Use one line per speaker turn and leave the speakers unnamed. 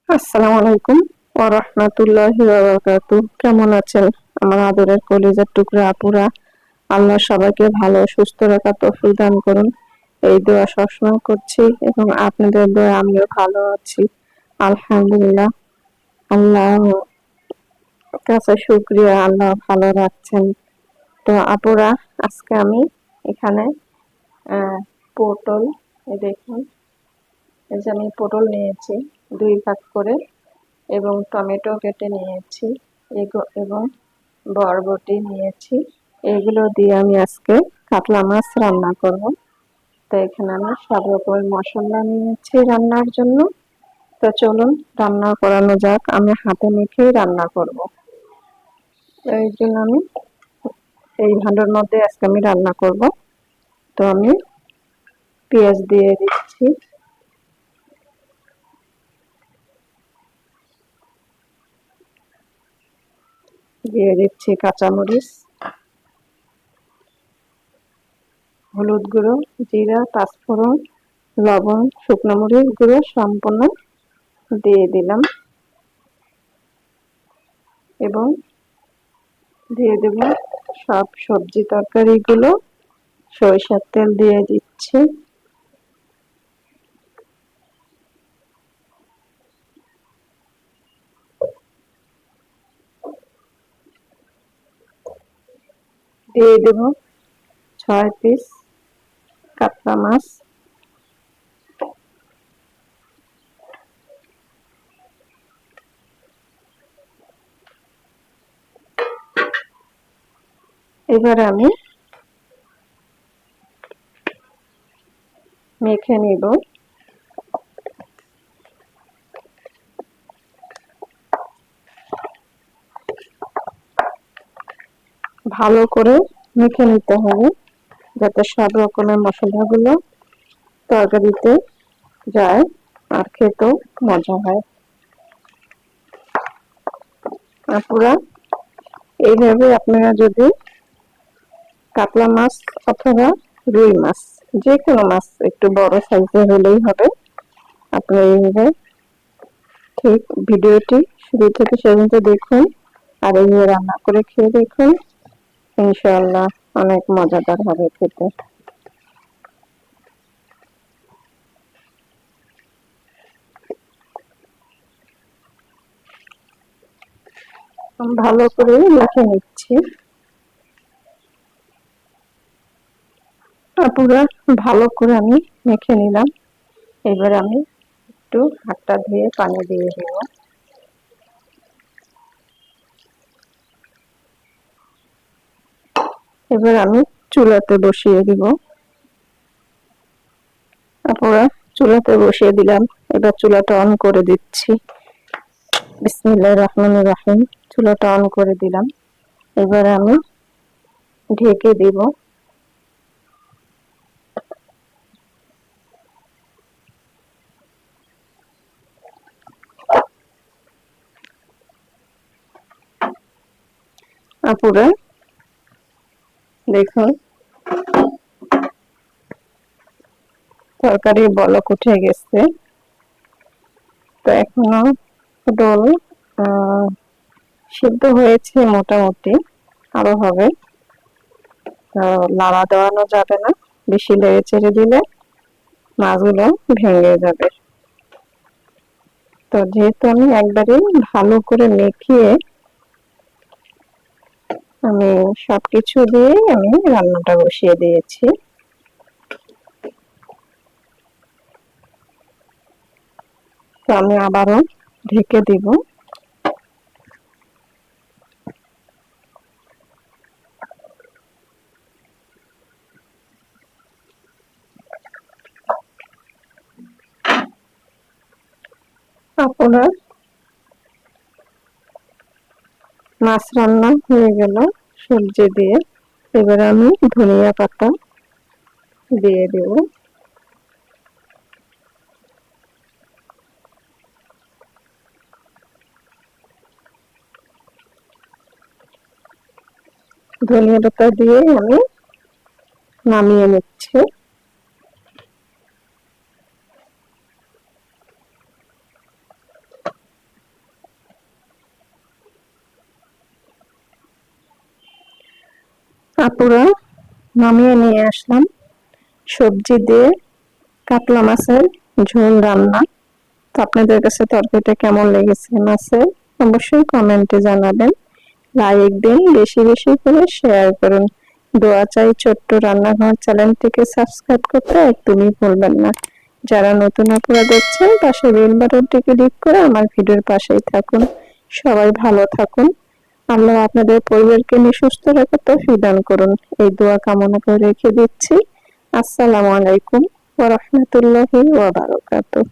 আসসালামু আলাইকুম ওয়া রাহমাতুল্লাহি ওয়া বারাকাতুহু। কেমন আছেন আমার আদরের কলিজার টুকরা আপুরা? আল্লাহ সবাইকে ভালো সুস্থ রাখার তৌফিক দান করুন, এই দোয়া সবসময় করছি এবং আপনাদের দোয়া আমিও ভালো আছি আলহামদুলিল্লাহ। আল্লাহ কাছে শুকরিয়া, আল্লাহ ভালো রাখছেন। তো আপুরা, আজকে আমি এখানে পটল, দেখুন, এই যে আমি পটল নিয়েছি 2 ভাগ করে এবং টমেটো কেটে নিয়েছি এবং বরবটি নিয়েছি। এগুলো দিয়ে আমি আজকে কাতলা মাছ রান্না করব। তো এখানে আমি সব রকমের মশলা নিয়েছি রান্নার জন্য। তো চলুন রান্না করানো যাক। আমি হাতে মেখেই রান্না করব, এই জন্য আমি এই ভান্ডার মধ্যে আজকে আমি রান্না করব। তো আমি পেঁয়াজ দিয়ে দিচ্ছি, দিয়ে দিচ্ছি কাঁচামরিচ, হলুদ গুঁড়ো, জিরা, পাঁচফোড়ন, লবণ, শুকনো মরিচ গুঁড়ো সম্পূর্ণ দিয়ে দিলাম এবং দিয়ে দেব সব সবজি তরকারিগুলো। সরিষার তেল দিয়ে দিচ্ছি, দিয়ে দেব 6 পিস কাতলা মাছ, এবার আমি মেখে নিব। ভালো করে মেখে নিতে হবে যাতে সব রকমের মশলাগুলো তরকারিতে যায় আর খেতেও মজা হয়। আপুরা, এইভাবে আপনারা যদি কাতলা মাছ অথবা রুই মাছ, যে কোনো মাছ একটু বড় সাইজের হলেই হবে, আপনারা এইভাবে ঠিক ভিডিওটি শুরু থেকে শেষ পর্যন্ত দেখুন আর এইভাবে রান্না করে খেয়ে দেখুন, ইনশাআল্লাহ অনেক মজাদার হবে খেতে। ভালো করে মেখে নিচ্ছি। পুরো ভালো করে আমি মেখে নিলাম। এবার আমি একটু হাতটা ধুয়ে পানি দিয়ে দেব। এবার আমি চুলাতে বসিয়ে দিব। পুরো চুলাতে বসিয়ে দিলাম। এবার চুলাটা অন করে দিচ্ছি। বিসমিল্লাহির রহমানির রহিম। চুলাটা অন করে দিলাম। এবার আমি ঢেকে দিব। আপুরা দেখুন, তরকারি বলক উঠে গেছে। তো এখনো পটল সিদ্ধ হয়েছে মোটামুটি, আরো হবে। নাড়া দেওয়ানো যাবে না, বেশি নেড়ে চেড়ে দিলে মাছগুলো ভেঙে যাবে। তো যেহেতু আমি একবারে ভালো করে মেখিয়ে আমি সবকিছু দিয়ে আমি রান্নাটা বসিয়ে দিয়েছি। তো আমি আবারও ঢেকে দিব। আপনার মাছ রান্না হয়ে গেল সবজি দিয়ে। এবার আমি ধনিয়া পাতা দিয়ে দেব। ধনিয়া পাতা দিয়ে আমি নামিয়ে নিচ্ছি। আপুরা, নামিয়ে নিয়ে আসলাম সবজি দিয়ে কাতলা মাছের ঝোল রান্না। তো আপনাদের কাছে তরকারিটা কেমন লেগেছে মাছের, অবশ্যই কমেন্টে জানাবেন। লাইক দিন, বেশি বেশি করে শেয়ার করুন। দোয়া চাই ছোট্ট রান্নাঘর চ্যানেলটিকে সাবস্ক্রাইব করতে একদমই ভুলবেন না। যারা নতুন আপুরা দেখছেন পাশে বেল বাটনটিকে ক্লিক করে আমার ভিডিওর পাশেই থাকুন। সবাই ভালো থাকুন। আল্লাহ আপনাদের পরিবারকে নিয়ে সুস্থ রাখার তৌফিক দান করুন, এই দোয়া কামনা করে রেখে দিচ্ছি। আসসালামু আলাইকুম ওয়া রাহমাতুল্লাহি ওয়া বারাকাতুহু।